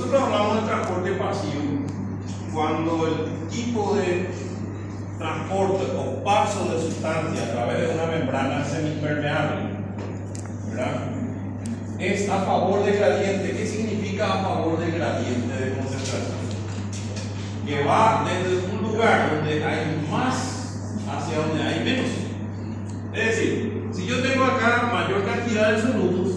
Nosotros hablamos de transporte pasivo cuando el tipo de transporte o paso de sustancia a través de una membrana semipermeable, ¿verdad?, es a favor de gradiente. ¿Qué significa a favor de gradiente de concentración? Que va desde un lugar donde hay más hacia donde hay menos. Es decir, si yo tengo acá mayor cantidad de solutos,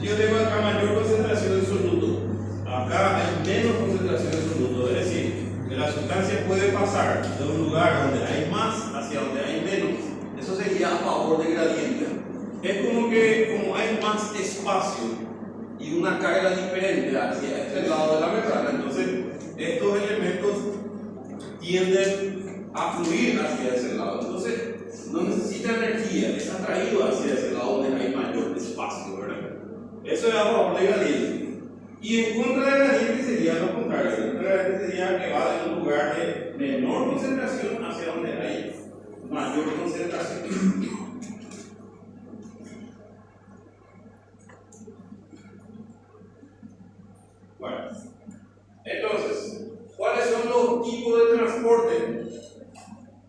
yo tengo acá mayor concentración de soluto, acá hay menos concentración de soluto, es decir, que la sustancia puede pasar de un lugar donde hay más hacia donde hay menos. Eso sería a favor de gradiente. Es como que como hay más espacio y una carga diferente hacia este lado de la membrana, entonces estos elementos tienden a fluir hacia ese lado. Entonces no necesita energía, es atraído hacia ese lado donde hay mayor espacio, ¿verdad? Eso es a favor de gradiente. Y en contra de gradiente sería lo contrario. En contra de gradiente sería que va de un lugar de menor concentración hacia donde hay mayor concentración. Bueno, entonces, ¿cuáles son los tipos de transporte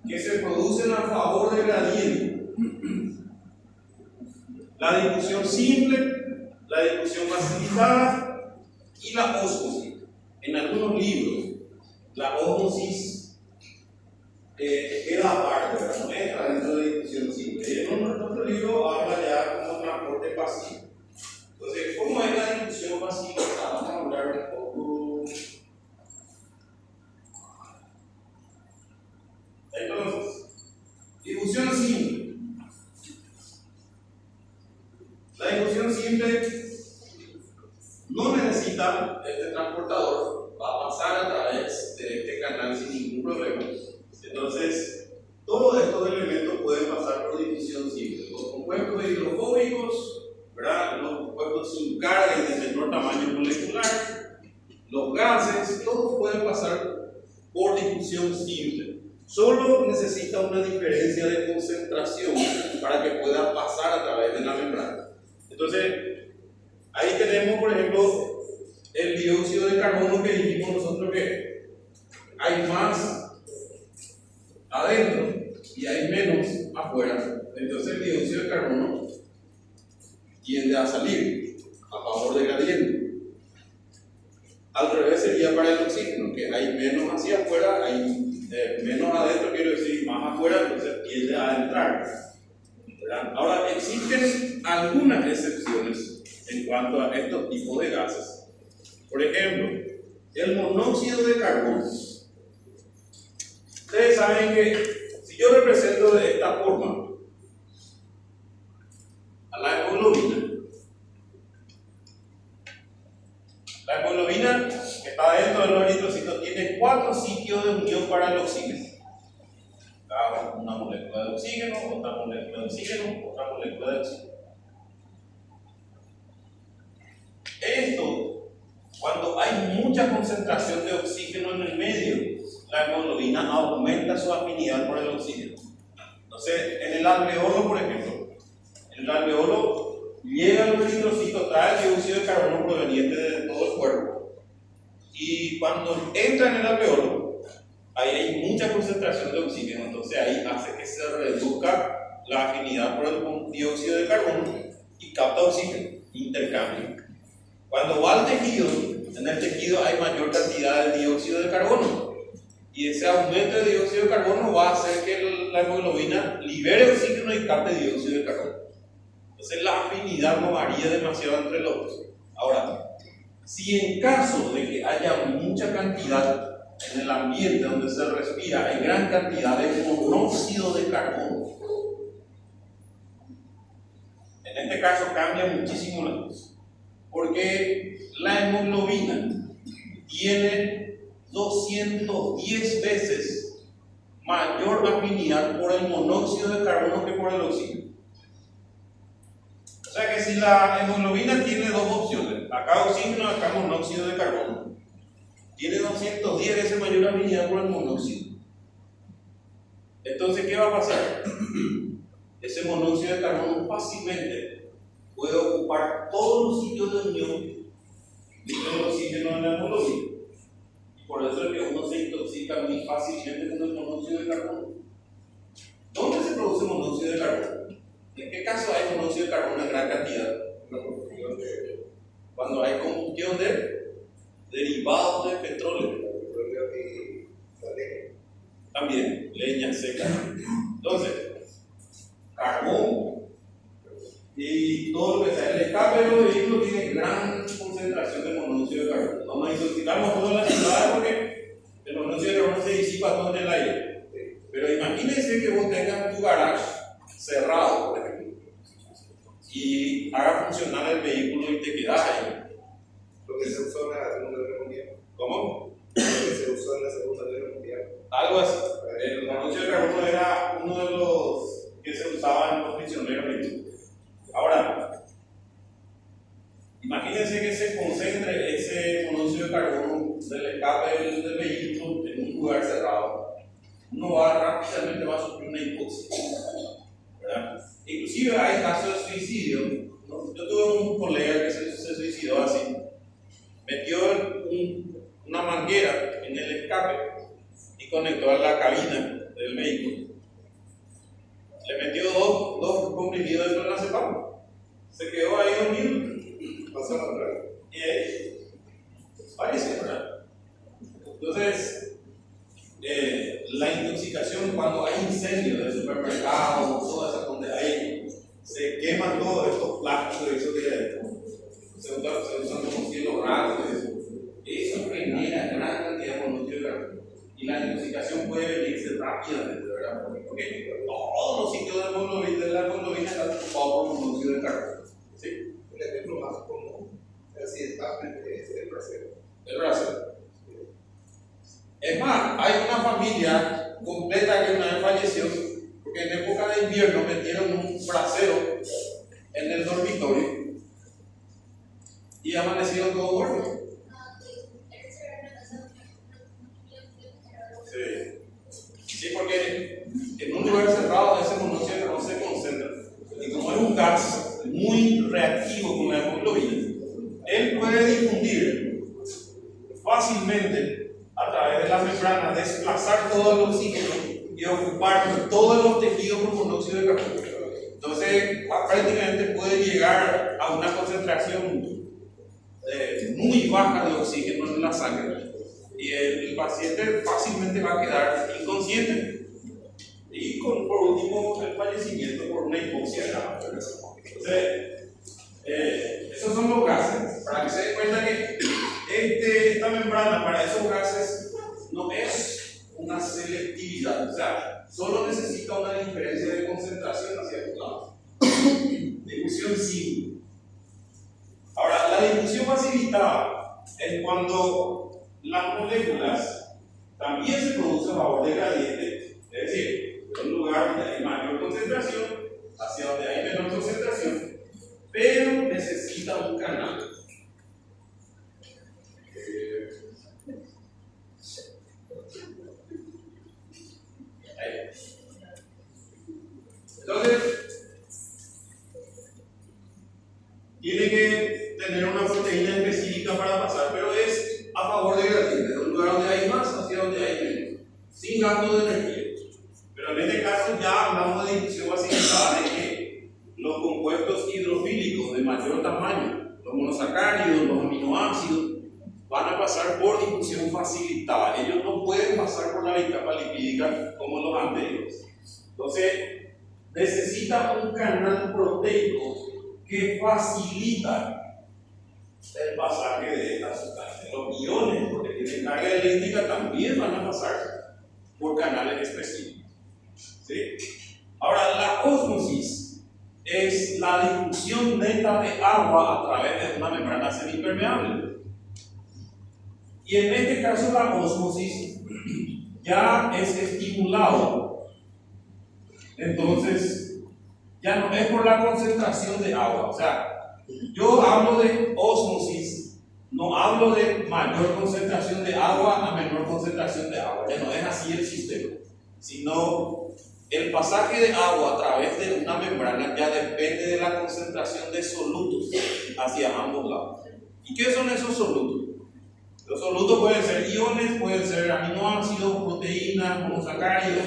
que se producen a favor de gradiente? La difusión simple, la difusión facilitada y la ósmosis. En algunos libros, la ósmosis queda aparte, ¿verdad? No entra dentro de difusión simple. Y en otro libro habla ya como transporte pasivo. Entonces, ¿cómo es la difusión facilitada? Vamos a hablar un poco. Entonces, difusión simple. La difusión simple no necesita este transportador, va a pasar a través de este canal sin ningún problema. Entonces, todos estos elementos pueden pasar por difusión simple. Los compuestos hidrofóbicos, ¿verdad?, los compuestos sin carga y de menor tamaño molecular, los gases, todos pueden pasar por difusión simple. Solo necesita una diferencia de concentración para que pueda pasar a través de la membrana. Entonces, ahí tenemos, por ejemplo, el dióxido de carbono que dijimos nosotros que hay más adentro y hay menos afuera. Entonces, el dióxido de carbono tiende a salir a favor de gradiente. Al revés sería para el oxígeno, que hay menos hacia afuera, hay menos adentro, quiero decir, más afuera, entonces tiende a entrar. ¿Verdad? Ahora, existen algunas excepciones en cuanto a estos tipos de gases. Por ejemplo, el monóxido de carbono. Ustedes saben que si yo represento de esta forma a la hemoglobina, la hemoglobina que está dentro de los eritrocitos tiene 4 sitios de unión para el oxígeno. Una molécula de oxígeno, otra molécula de oxígeno, otra molécula de oxígeno. Esto, cuando hay mucha concentración de oxígeno en el medio, la hemoglobina aumenta su afinidad por el oxígeno. Entonces, en el alveolo, por ejemplo, en el alveolo llegan los eritrocitos, trae el dióxido de carbono proveniente de todo el cuerpo, y cuando entra en el alveolo, ahí hay mucha concentración de oxígeno, entonces ahí hace que se reduzca la afinidad por el dióxido de carbono y capta oxígeno, intercambio. Cuando va al tejido, en el tejido hay mayor cantidad de dióxido de carbono, y ese aumento de dióxido de carbono va a hacer que la hemoglobina libere oxígeno y capte dióxido de carbono. Entonces la afinidad no varía demasiado entre los dos. Ahora, si en caso de que haya mucha cantidad en el ambiente donde se respira, hay gran cantidad de monóxido de carbono, en este caso cambia muchísimo la cosa, porque la hemoglobina tiene 210 veces mayor afinidad por el monóxido de carbono que por el oxígeno. O sea que si la hemoglobina tiene dos opciones, acá oxígeno, acá monóxido de carbono, tiene 210 veces mayor afinidad por el monóxido. Entonces, ¿qué va a pasar? Ese monóxido de carbono fácilmente puede ocupar todos los sitios de unión del oxígeno en la hemoglobina. Y por eso es que uno se intoxica muy fácilmente con el monóxido de carbono. ¿Dónde se produce monóxido de carbono? ¿En qué caso hay monóxido de carbono en gran cantidad? Cuando hay combustión de derivados de petróleo. También, leña seca. Entonces, carbón y todo lo que sea. El escape de los vehículos tiene gran concentración de monóxido de carbono. Vamos a intoxicarnos todas las ciudades porque el monóxido de carbono se disipa todo en el aire. Pero imagínense que vos tengas tu garage cerrado, por ejemplo, y haga funcionar el vehículo y te quedas ahí. Lo que se usó en la Segunda Guerra Mundial. ¿Cómo? Lo que se usó en la Segunda Guerra Mundial. Algo así. El monóxido de carbono era uno de los que se usaban en los prisioneros. Ahora, imagínense que se concentre ese monóxido de carbono del escape del vehículo en un lugar cerrado. Uno rápidamente va a sufrir una hipoxia, ¿verdad? Inclusive hay casos de suicidio, ¿no? Yo tuve un colega que se suicidó así. Metió una manguera en el escape y conectó a la cabina del vehículo. Le metió dos comprimidos de clonazepam. Se quedó ahí dormido. Pasó la otra. Y ahí falleció, ¿verdad? Entonces, la intoxicación cuando hay incendios de supermercados, todas esas donde hay, se queman todos estos plásticos, eso que se usan como cielo raros, eso genera gran cantidad de monóxido de carbono. Y la intoxicación puede venirse rápidamente, ¿verdad? Porque todos los sitios de la hemoglobina están ocupados por monóxido de carbono. ¿Sí? El ejemplo más común, accidentalmente, es el bracero. El bracero. Es más, hay una familia completa que una vez falleció porque en época de invierno metieron un brasero en el dormitorio y amanecieron todos muertos. Sí, porque en un lugar cerrado ese monóxido no se concentra. Y como es un gas muy reactivo con la hemoglobina, él puede difundir fácilmente a través de las membranas, desplazar todo el oxígeno y ocupar todos los tejidos con monóxido de carbono. Entonces, prácticamente puede llegar a una concentración muy baja de oxígeno en la sangre y el paciente fácilmente va a quedar inconsciente y por último el fallecimiento por una hipoxia grave. Entonces, esos son los gases, para que se den cuenta que esta membrana para esos gases no es una selectividad, o sea, solo necesita una diferencia de concentración hacia los lados. Difusión simple. Ahora, la difusión facilitada es cuando las moléculas también se producen a favor del gradiente, es decir, de un lugar donde hay mayor concentración hacia donde hay menor concentración, pero necesita un canal. Entonces, tiene que tener una proteína específica para pasar, pero es a favor del gradiente, de un lugar donde hay más hacia donde hay menos, sin gasto de energía. Pero en este caso ya hablamos de difusión facilitada, de que los compuestos hidrofílicos de mayor tamaño, los monosacáridos, los aminoácidos, van a pasar por difusión facilitada. Ellos no pueden pasar por la capa lipídica como los anteriores. Entonces, necesita un canal proteico que facilita el pasaje de estas sustancias. Los iones, porque tienen carga eléctrica, también van a pasar por canales específicos. ¿Sí? Ahora, la ósmosis es la difusión neta de agua a través de una membrana semipermeable. Y en este caso la ósmosis ya es estimulado. Entonces, ya no es por la concentración de agua. O sea, yo hablo de ósmosis, no hablo de mayor concentración de agua a menor concentración de agua. Ya no es así el sistema, sino el pasaje de agua a través de una membrana ya depende de la concentración de solutos hacia ambos lados. ¿Y qué son esos solutos? Los solutos pueden ser iones, pueden ser aminoácidos, proteínas, monosacáridos.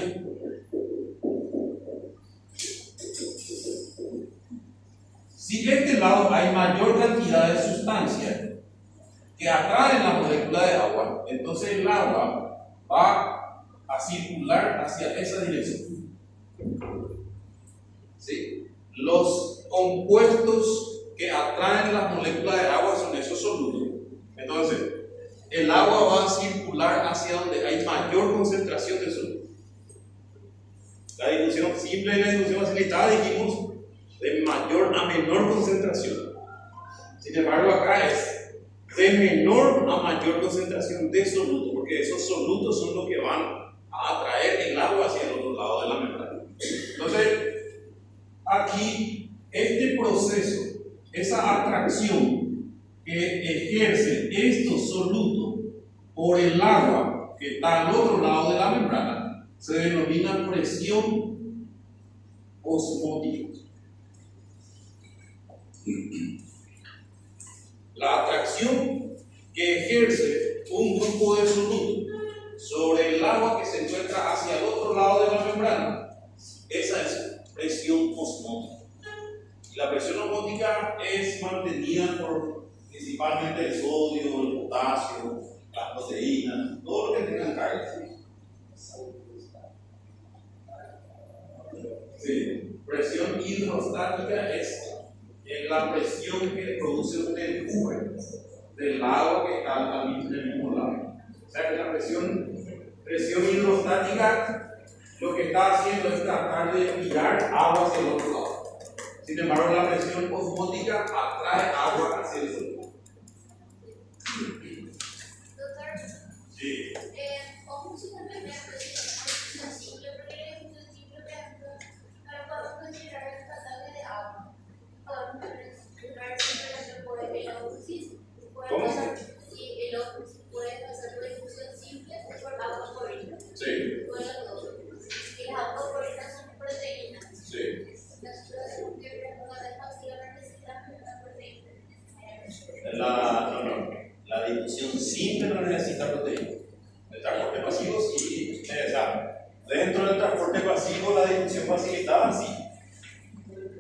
Si de este lado hay mayor cantidad de sustancias que atraen la molécula de agua, entonces el agua va a circular hacia esa dirección. ¿Sí? Los compuestos que atraen la molécula de agua son esos solutos. Entonces, el agua va a circular hacia donde hay mayor concentración de solutos. La dilución simple y la dilución facilitada dijimos de mayor a menor concentración. Sin embargo, acá es de menor a mayor concentración de solutos, porque esos solutos son los que van a atraer el agua hacia el otro lado de la membrana. Entonces, aquí, este proceso, esa atracción que ejerce estos solutos por el agua que está al otro lado de la membrana, se denomina presión osmótica. La atracción que ejerce un grupo de solutos sobre el agua que se encuentra hacia el otro lado de la membrana, esa es presión osmótica. Y la presión osmótica es mantenida por principalmente el sodio, el potasio, las proteínas, todo lo que tengan carga. Sí. Presión hidrostática es la presión que produce un empuje del agua que está al mismo lado. O sea que la presión hidrostática lo que está haciendo es tratar de girar agua hacia el otro lado. Sin embargo, la presión osmótica atrae agua hacia el otro lado. Doctor, Sí. ¿cómo se cambia la presión simple? Porque la presión simple, por ejemplo, no podemos considerar el pasaje de agua. Podemos considerar simplemente por el óxido. ¿Cómo? Si el óxido puede pasar por difusión simple o por agua corriente. Sí. Puede las dos. Y las aguas corrientes son proteínas. Sí. Nosotros tenemos que ver cómo las pastillas necesitan una proteína. La difusión simple no necesita proteína. El transporte pasivo sí. O sea, dentro del transporte pasivo la difusión facilitada sí.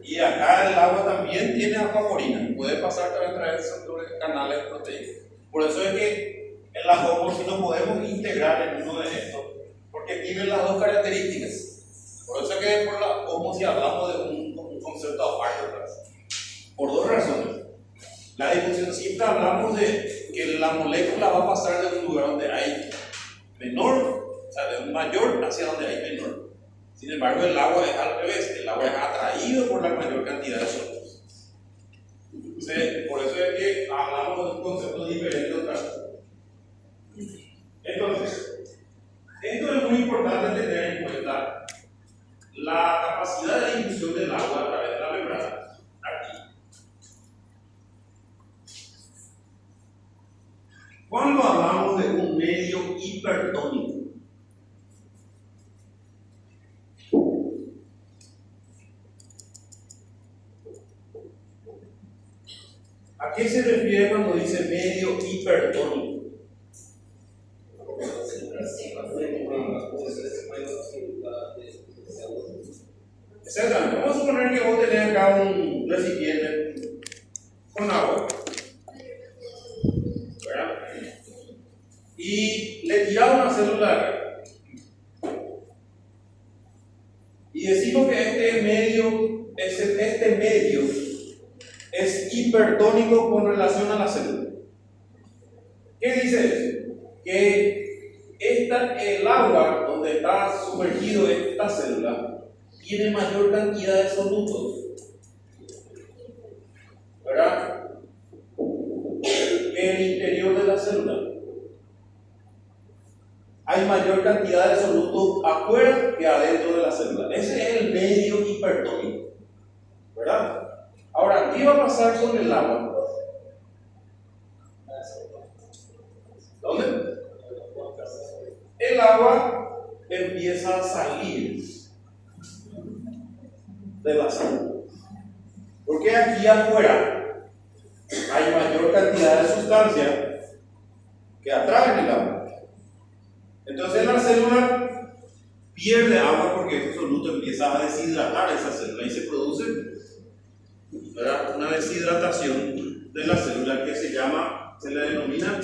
Y acá el agua también tiene acuaporina, puede pasar también a través de canales de proteína. Por eso es que en la ósmosis no podemos integrar en uno de estos, porque tienen las dos características. Por eso es que por la ósmosis hablamos de un concepto aparte. Por dos razones. La difusión simple hablamos de que la molécula va a pasar de un lugar donde hay menor, o sea, de un mayor hacia donde hay menor. Sin embargo, el agua es al revés, el agua es atraído por la mayor cantidad de solutos. Entonces, por eso es que hablamos de un concepto diferente otra vez. Entonces, esto es muy importante tener en cuenta la capacidad de difusión del agua a través de la membrana. Aquí. Cuando hablamos de un medio hipertónico, ¿a qué se refiere cuando dice medio hipertónico? Exactamente. Vamos a suponer que vos tenés acá un recipiente con agua, ¿verdad? Y le tirás una célula acá. Y decimos que este medio es hipertónico con relación a la célula. ¿Qué dice eso? Que el agua donde está sumergido esta célula tiene mayor cantidad de solutos, ¿verdad? Que el interior de la célula. hay mayor cantidad de soluto afuera que adentro de la célula. Ese es el medio hipertónico, ¿verdad? Ahora, ¿qué va a pasar con el agua? ¿Dónde? El agua empieza a salir de la célula. Porque aquí afuera hay mayor cantidad de sustancia que atraen el agua. Entonces la célula pierde agua porque ese soluto empieza a deshidratar esa célula y se produce, ¿verdad?, una deshidratación de la célula que se le denomina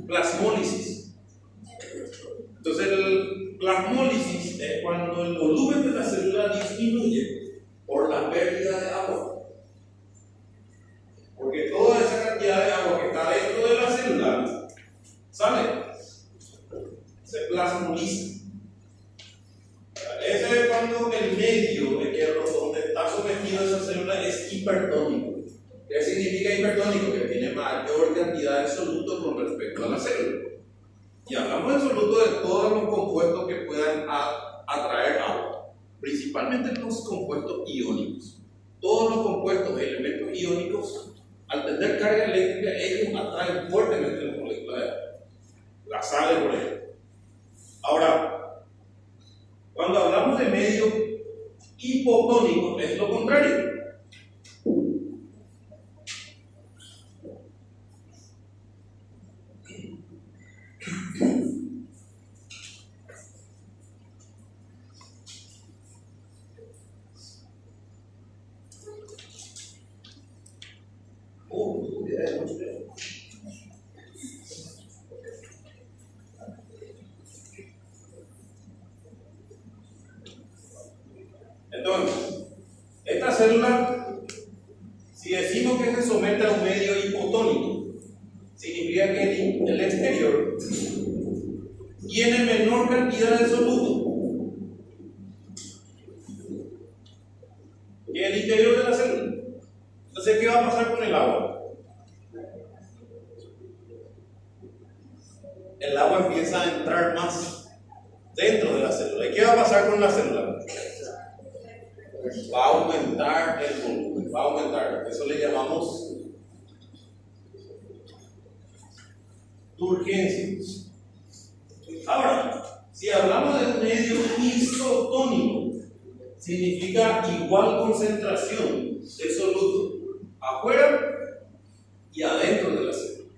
plasmólisis. Entonces el plasmólisis es cuando el volumen de la célula disminuye por la pérdida de agua. Porque toda esa cantidad de agua que está dentro de la célula sale, se plasmoliza. Ese es cuando el medio donde está sometido esa célula es hipertónico. ¿Qué significa hipertónico? Que tiene mayor cantidad de soluto con respecto a la célula. Y hablamos de soluto de todos los compuestos que puedan atraer agua, principalmente los compuestos iónicos. Todos los compuestos, elementos iónicos, al tener carga eléctrica, ellos atraen fuertemente las moléculas de agua. La sal, por ejemplo. Ahora, cuando hablamos de medio hipotónico, es lo contrario. Entonces, esta célula, si decimos que se somete a un medio hipotónico, significa que el exterior tiene menor cantidad de soluto que el interior de la célula. Entonces, ¿qué va a pasar con el agua? El agua empieza a entrar más dentro de la célula. ¿Y qué va a pasar con la célula? Va a aumentar el volumen, va a aumentar. Eso le llamamos turgencia. Ahora, si hablamos de un medio isotónico, significa igual concentración de soluto afuera y adentro de la célula.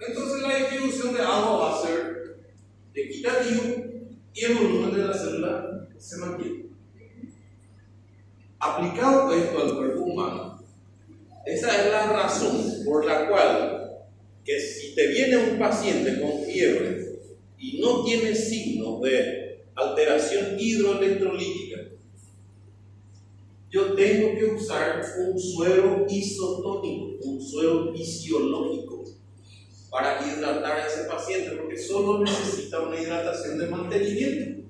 Entonces la distribución de agua va a ser equitativo y el volumen de la célula se mantiene. Aplicado esto al cuerpo humano, esa es la razón por la cual que si te viene un paciente con fiebre y no tiene signos de alteración hidroelectrolítica, yo tengo que usar un suero isotónico, un suero fisiológico para hidratar a ese paciente, porque solo necesita una hidratación de mantenimiento,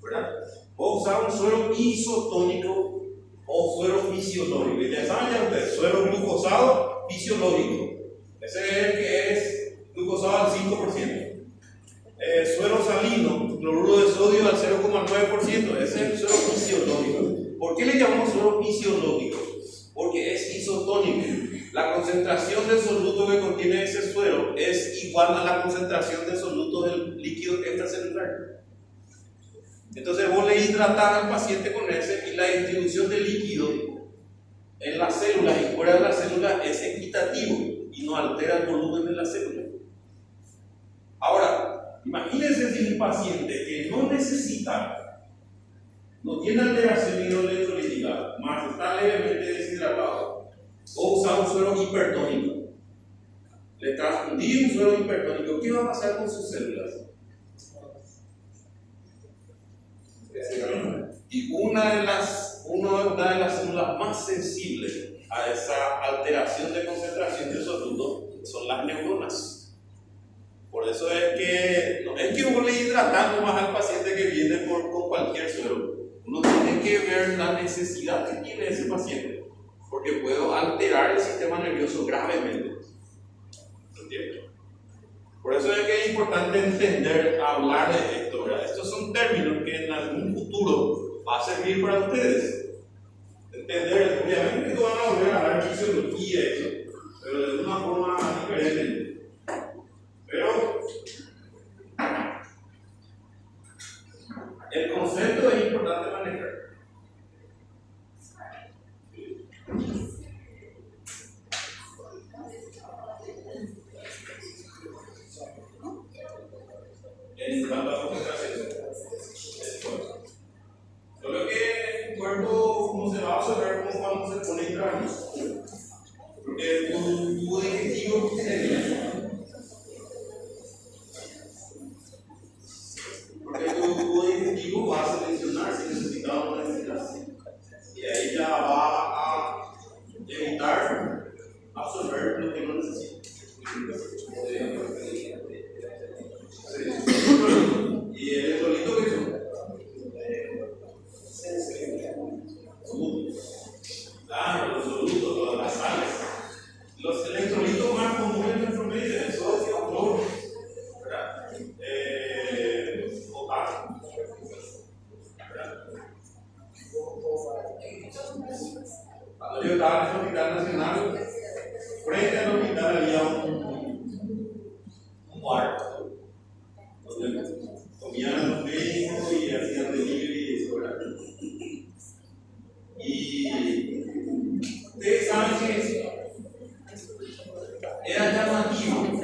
¿verdad? O usar un suero isotónico o suero fisiológico. Y ya saben ya ustedes, suero glucosado fisiológico. Ese es el que es glucosado al 5%. Suero salino, cloruro de sodio al 0,9%. Ese es el suero fisiológico. ¿Por qué le llamamos suero fisiológico? Porque es isotónico. La concentración de soluto que contiene ese suero es igual a la concentración de soluto del líquido extracelular. Entonces vos le hidratás al paciente con ese y la distribución de líquido en las células y fuera de la célula es equitativo y no altera el volumen de la célula. Ahora, imagínense si un paciente que no necesita, no tiene alteración hidroelectrolítica, más está levemente deshidratado, o usa un suero hipertónico, le transfundí un suero hipertónico, ¿qué va a pasar con sus células? Y una de las células más sensibles a esa alteración de concentración de soluto son las neuronas. Por eso es que no es que uno le hidratando más al paciente que viene con cualquier suero. Uno tiene que ver la necesidad que tiene ese paciente, porque puedo alterar alterar el sistema nervioso gravemente. ¿Entiendes? Por eso es que es importante entender, hablar de esto, ¿verdad? Estos son términos que en algún futuro va a servir para ustedes. Entender, obviamente que van a volver a hablar de fisiología y eso, pero de una forma diferente. Pero el concepto es importante manejar. En cuanto a concentración, solo que un cuerpo como se va a observar como cuando se pone intravenoso. Porque tu objetivo sería, porque tu objetivo va a seleccionar si necesitas o no necesitas. Y ahí ya va a evitar absorber lo que no necesita. Y el electrolito que son claro, los solutos, las sales. Los electrolitos más comunes en nuestro medio es sodio, cloro, ¿verdad? Potasio, ¿verdad? Cuando yo estaba en el Hospital Nacional, frente al hospital había un cuarto donde comían los médicos y hacían delivery y eso, ¿verdad? Y ustedes saben que era llamativo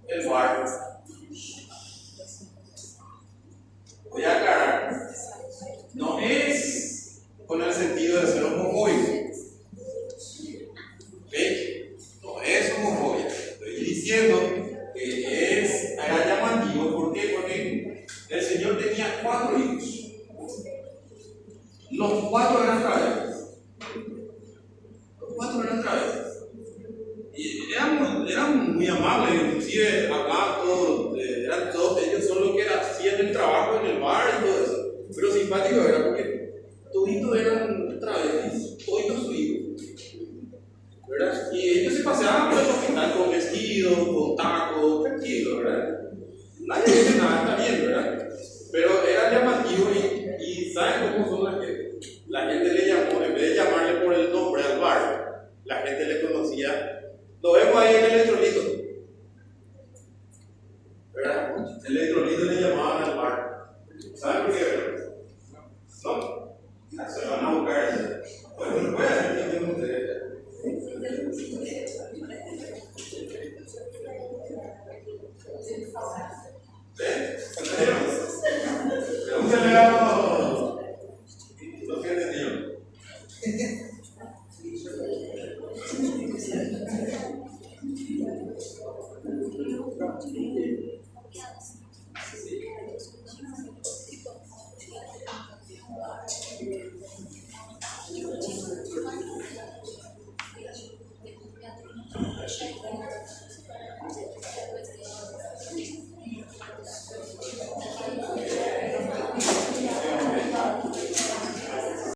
el bar. Voy a aclarar, no es con el sentido de ser homofóbico. ¿Ve? No es homofobia. Estoy diciendo que era llamativo. ¿Por qué? Porque el Señor tenía 4 hijos. Los 4 eran travestis. Los 4 eran travestis. Y eran muy amables, inclusive hablaban todos, eran todos, ellos son los que hacían el trabajo en el bar y todo eso. Pero simpático era porque toditos eran travestis, toditos su hijo. ¿Verdad? Y ellos se paseaban por el hospital con vestidos, con tacos, tranquilos, ¿verdad? Nadie dice nada, está bien, ¿verdad? Pero era llamativo y ¿saben cómo son las gente? La gente le llamó, en vez de llamarle por el nombre al bar, la gente le conocía. Lo vemos ahí en el electrolito, ¿verdad? El electrolito le llamaban al bar. ¿Saben por qué? ¿No? Se van a buscar. Bueno, voy a hacer que tengo ustedes. Pregúntale a los que entendieron.